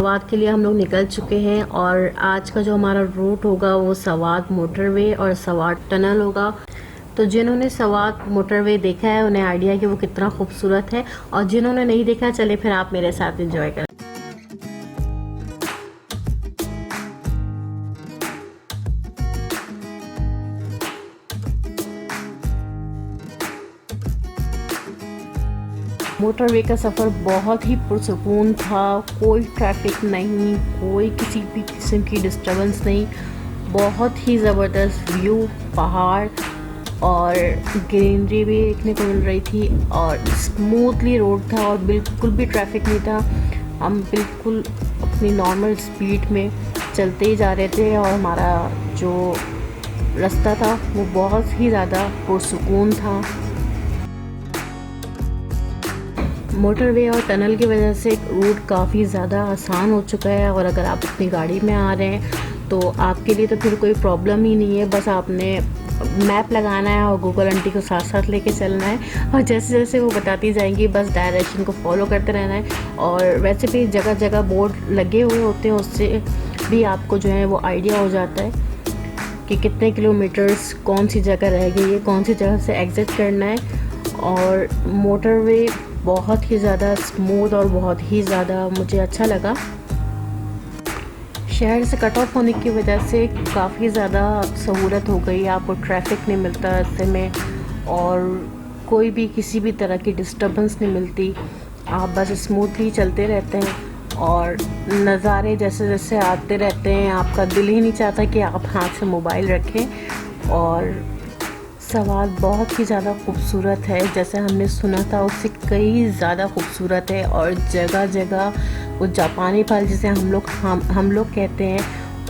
सवात के लिए हम लोग निकल चुके हैं और आज का जो हमारा रूट होगा वो सवात मोटरवे और सवात टनल होगा। तो जिन्होंने सवात मोटरवे देखा है उन्हें आइडिया है कि वो कितना खूबसूरत है, और जिन्होंने नहीं देखा चले फिर आप मेरे साथ एंजॉय करें। मोटरवे का सफ़र बहुत ही पुरसकून था, कोई ट्रैफिक नहीं, कोई किसी भी किस्म की डिस्टर्बेंस नहीं, बहुत ही ज़बरदस्त व्यू, पहाड़ और ग्रीनरी भी देखने को मिल रही थी और स्मूथली रोड था और बिल्कुल भी ट्रैफिक नहीं था। हम बिल्कुल अपनी नॉर्मल स्पीड में चलते ही जा रहे थे और हमारा जो रास्ता था वो बहुत ही ज़्यादा पुरसकून था। मोटरवे और टनल की वजह से रूट काफ़ी ज़्यादा आसान हो चुका है और अगर आप अपनी गाड़ी में आ रहे हैं तो आपके लिए तो फिर कोई प्रॉब्लम ही नहीं है। बस आपने मैप लगाना है और गूगल आंटी को साथ साथ लेके चलना है और जैसे जैसे वो बताती जाएंगी बस डायरेक्शन को फॉलो करते रहना है। और वैसे भी जगह जगह बोर्ड लगे हुए होते हैं, उससे भी आपको जो है वो आइडिया हो जाता है कि कितने किलोमीटर्स कौन सी जगह रह गई है, कौन सी जगह से एग्ज़िट करना है। और मोटरवे बहुत ही ज़्यादा स्मूथ और बहुत ही ज़्यादा मुझे अच्छा लगा। शहर से कट ऑफ होने की वजह से काफ़ी ज़्यादा सहूलत हो गई, आपको ट्रैफिक नहीं मिलता रास्ते में और कोई भी किसी भी तरह की डिस्टर्बेंस नहीं मिलती। आप बस स्मूथली चलते रहते हैं और नज़ारे जैसे जैसे आते रहते हैं, आपका दिल ही नहीं चाहता कि आप हाथ से मोबाइल रखें। और सवात बहुत ही ज़्यादा खूबसूरत है, जैसे हमने सुना था उससे कई ज़्यादा खूबसूरत है और जगह जगह वो जापानी फल जिसे हम लोग कहते हैं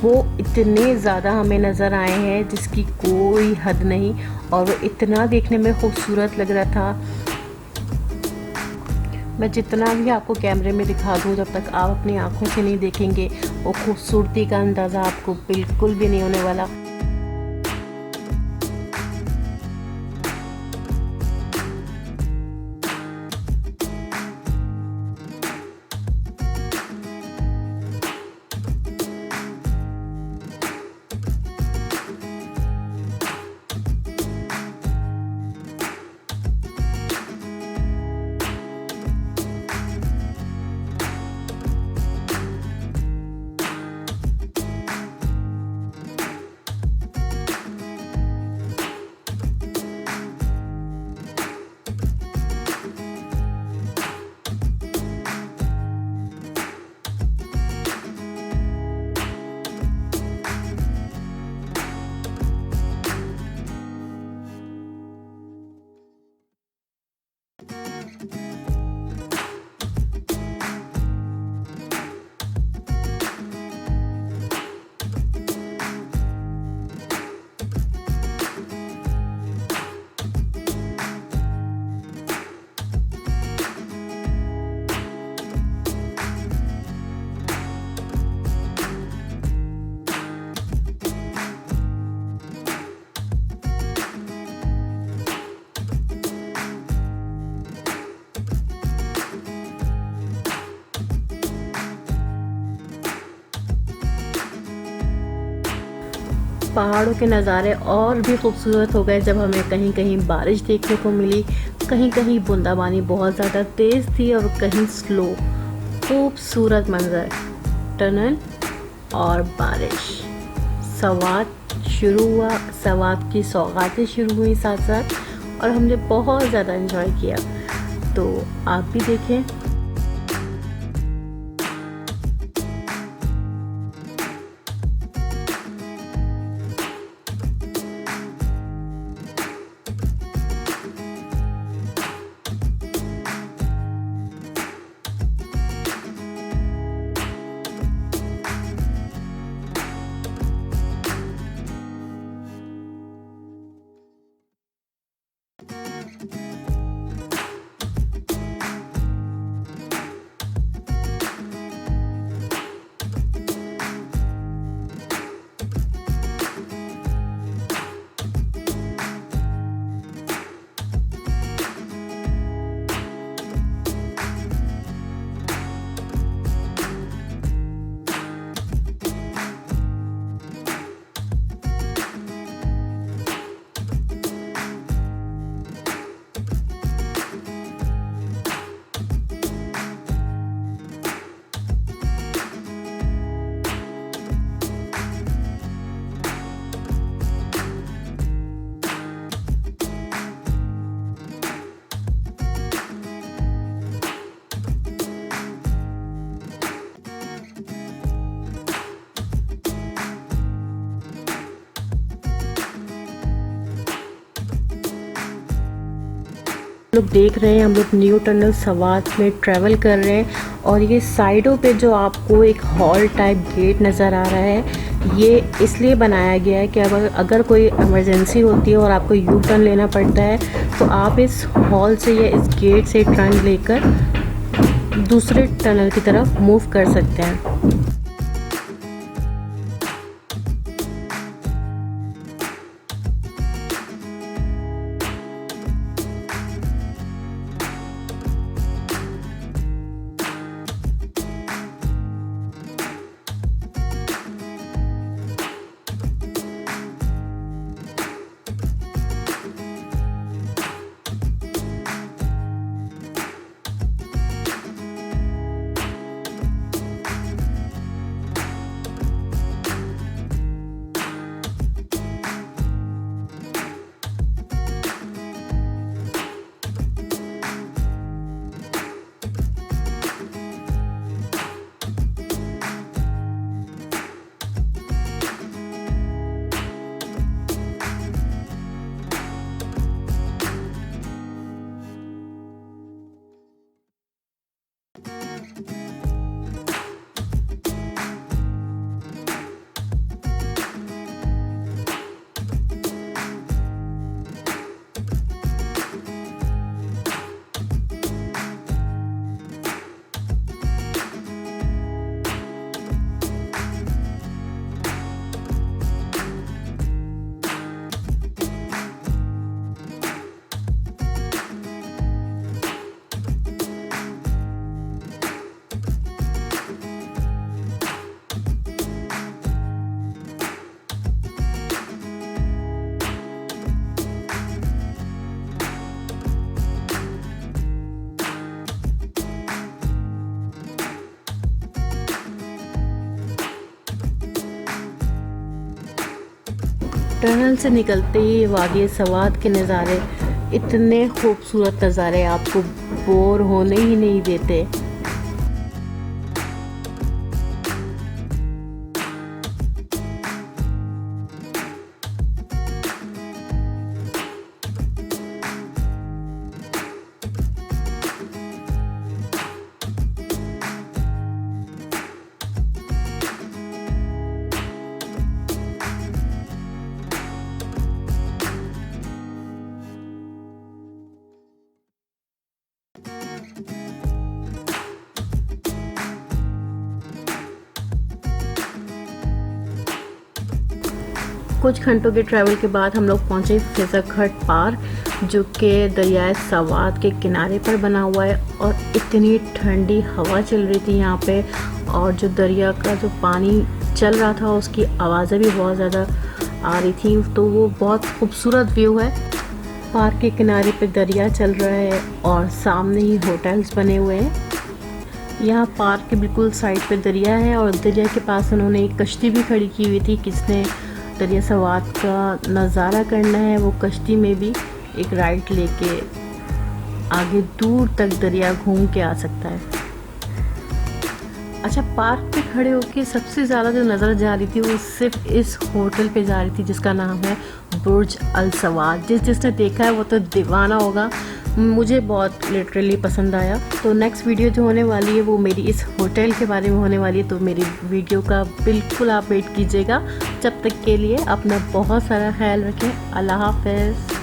वो इतने ज़्यादा हमें नज़र आए हैं जिसकी कोई हद नहीं, और वो इतना देखने में खूबसूरत लग रहा था। मैं जितना भी आपको कैमरे में दिखा दूँ, जब तक आप अपनी आँखों से नहीं देखेंगे वो खूबसूरती का अंदाज़ा आपको बिल्कुल भी नहीं होने वाला। पहाड़ों के नज़ारे और भी खूबसूरत हो गए जब हमें कहीं कहीं बारिश देखने को मिली, कहीं कहीं बूंदाबांदी बहुत ज़्यादा तेज़ थी और कहीं स्लो। खूबसूरत मंजर, टनल और बारिश। सवात शुरू हुआ, सवात की सौगातें शुरू हुई साथ साथ और हमने बहुत ज़्यादा एंजॉय किया। तो आप भी देखें। लोग देख रहे हैं हम लोग न्यू टनल सवात में ट्रैवल कर रहे हैं और ये साइडों पे जो आपको एक हॉल टाइप गेट नज़र आ रहा है ये इसलिए बनाया गया है कि अगर कोई इमरजेंसी होती है और आपको यू टर्न लेना पड़ता है तो आप इस हॉल से या इस गेट से टर्न लेकर दूसरे टनल की तरफ मूव कर सकते हैं। टनल से निकलते ही वादी सवात के नज़ारे इतने खूबसूरत नज़ारे आपको बोर होने ही नहीं देते। कुछ घंटों के ट्रैवल के बाद हम लोग पहुँचे फिज़रघट पार्क जो कि दरियाए सवात के किनारे पर बना हुआ है और इतनी ठंडी हवा चल रही थी यहाँ पे और जो दरिया का जो पानी चल रहा था उसकी आवाज़ें भी बहुत ज़्यादा आ रही थी, तो वो बहुत खूबसूरत व्यू है। पार्क के किनारे पे दरिया चल रहा है और सामने ही होटल्स बने हुए हैं। यहाँ पार्क के बिल्कुल साइड पे दरिया है और दरिया के पास उन्होंने एक कश्ती भी खड़ी की हुई थी। किसने दरिया सवात का नज़ारा करना है वो कश्ती में भी एक राइड लेके आगे दूर तक दरिया घूम के आ सकता है। अच्छा, पार्क पे खड़े होके सबसे ज़्यादा जो नज़र जा रही थी वो सिर्फ इस होटल पे जा रही थी जिसका नाम है बुर्ज अल सवात। जिसने देखा है वो तो दीवाना होगा। मुझे बहुत लिटरली पसंद आया। तो नेक्स्ट वीडियो जो होने वाली है वो मेरी इस होटल के बारे में होने वाली है, तो मेरी वीडियो का बिल्कुल आप वेट कीजिएगा। जब तक के लिए अपना बहुत सारा ख्याल रखें। अल्लाह हाफ़िज़।